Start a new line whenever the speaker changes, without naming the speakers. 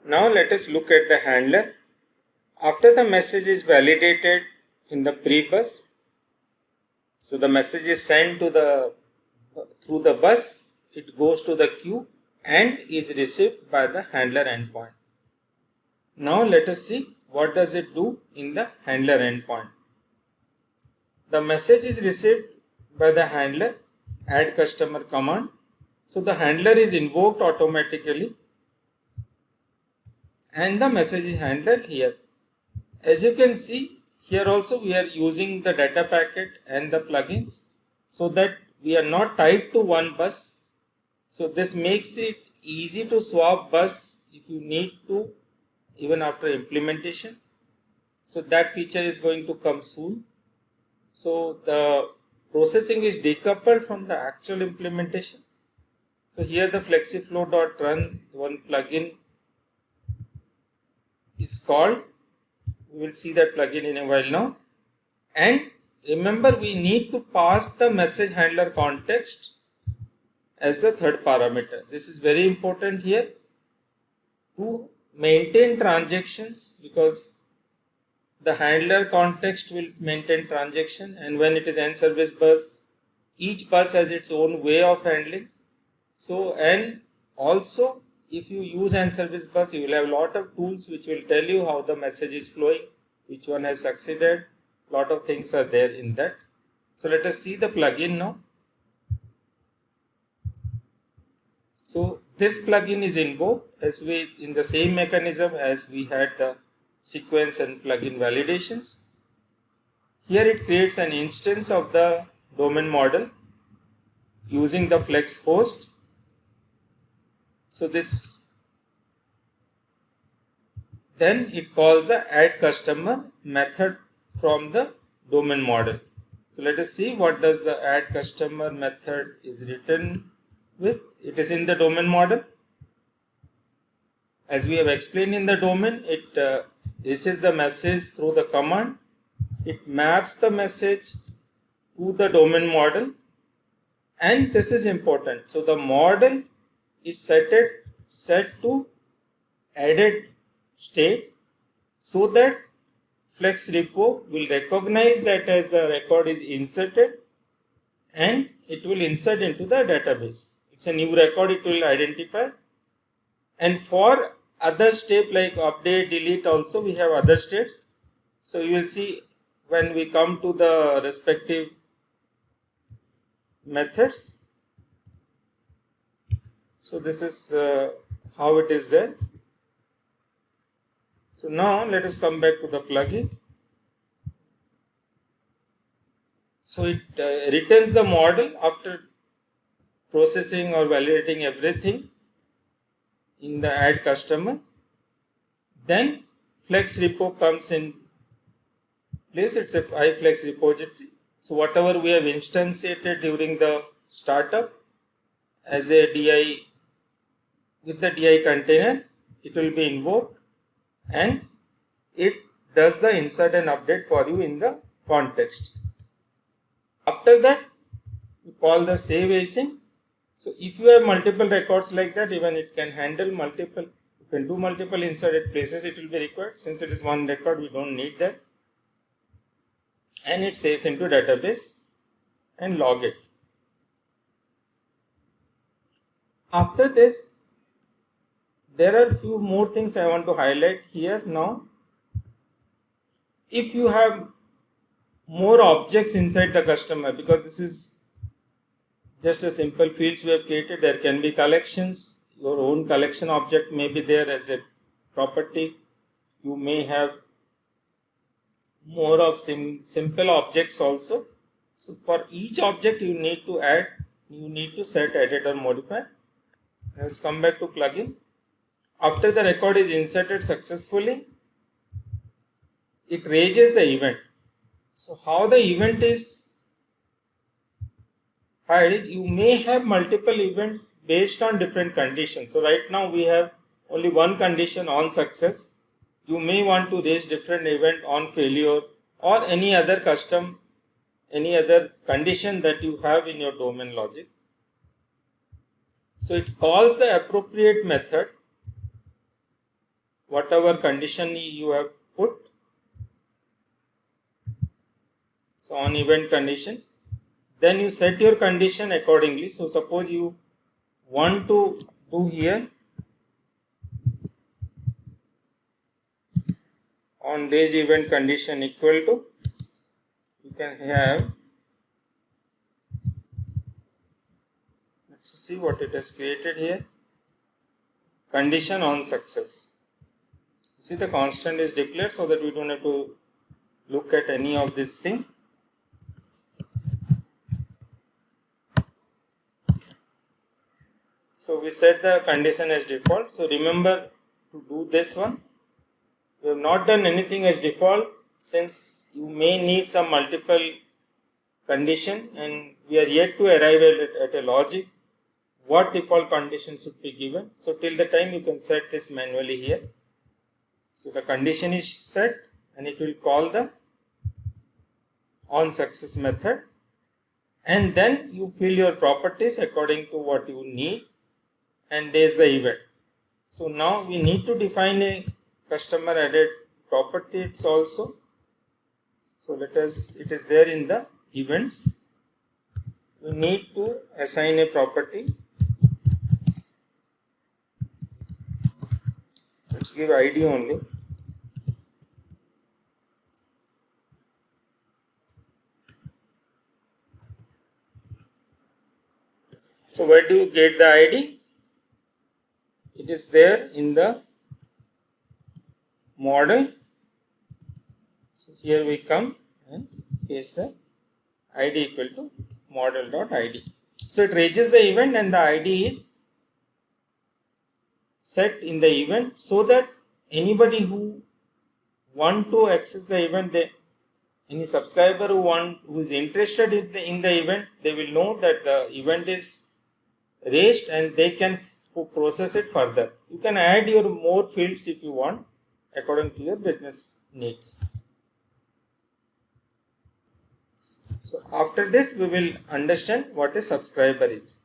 Now let us look at the handler. After the message is validated in the pre-bus, so the message is sent to through the bus, it goes to the queue and is received by the handler endpoint. Now let us see what does it do in the handler endpoint. The message is received by the handler add customer command. So the handler is invoked automatically and the message is handled here. As you can see, here also we are using the data packet and the plugins so that we are not tied to one bus. So this makes it easy to swap bus if you need to, even after implementation. So that feature is going to come soon. So the processing is decoupled from the actual implementation. So here the flexiflow.run, one plugin is called. We will see that plugin in a while now. And remember, we need to pass the message handler context as the third parameter. This is very important here to maintain transactions, because the handler context will maintain transaction, and when it is n service bus, each bus has its own way of handling. So, and also if you use n service bus, you will have a lot of tools which will tell you how the message is flowing, which one has succeeded. Lot of things are there in that. So let us see the plugin now. So this plugin is invoked as in the same mechanism as we had the sequence and plugin validations. Here it creates an instance of the domain model using the flex host. So this, then it calls the add customer method from the domain model. So let us see what does the add customer method is written with. It is in the domain model. As we have explained in the domain, it receives the message through the command. It maps the message to the domain model, and this is important. So the model is set to added state, so that Flex repo will recognize that as the record is inserted and it will insert into the database. It's a new record, it will identify. And for other step like update, delete, also we have other states. So you will see when we come to the respective methods. So this is how it is there. So now let us come back to the plugin. So it returns the model after processing or validating everything in the add customer. Then flex repo comes in place. It's a iFlex repository. So whatever we have instantiated during the startup as a DI, with the DI container, it will be invoked and it does the insert and update for you in the context. After that, we call the save async. So if you have multiple records like that, even it can handle multiple, you can do multiple inserted places it will be required. Since it is one record, we don't need that. And it saves into database and log it. After this, there are few more things I want to highlight here now. If you have more objects inside the customer, because this is just a simple fields we have created, there can be collections. Your own collection object may be there as a property. You may have more of simple objects also. So for each object you need to add, you need to set, edit or modify. Let's come back to plugin. After the record is inserted successfully, it raises the event. So how the event is fired is, you may have multiple events based on different conditions. So right now we have only one condition on success. You may want to raise different event on failure or any other custom, any other condition that you have in your domain logic. So it calls the appropriate method whatever condition you have put. So on event condition, then you set your condition accordingly. So suppose you want to do here on days event condition equal to, you can have, let's see what it has created here, condition on success. See, the constant is declared so that we don't have to look at any of this thing. So we set the condition as default. So remember to do this one. We have not done anything as default, since you may need some multiple condition and we are yet to arrive at a logic what default condition should be given. So till the time you can set this manually here. So the condition is set and it will call the on success method, and then you fill your properties according to what you need, and there is the event. So now we need to define a customer added properties also. So let us, it is there in the events. We need to assign a property. Let's give ID only. So where do you get the ID? It is there in the model. So here we come and paste the ID equal to model.id. So it raises the event and the ID is set in the event, so that anybody who want to access the event, any subscriber who is interested in the event, they will know that the event is raised and they can process it further. You can add your more fields if you want according to your business needs. So after this we will understand what a subscriber is.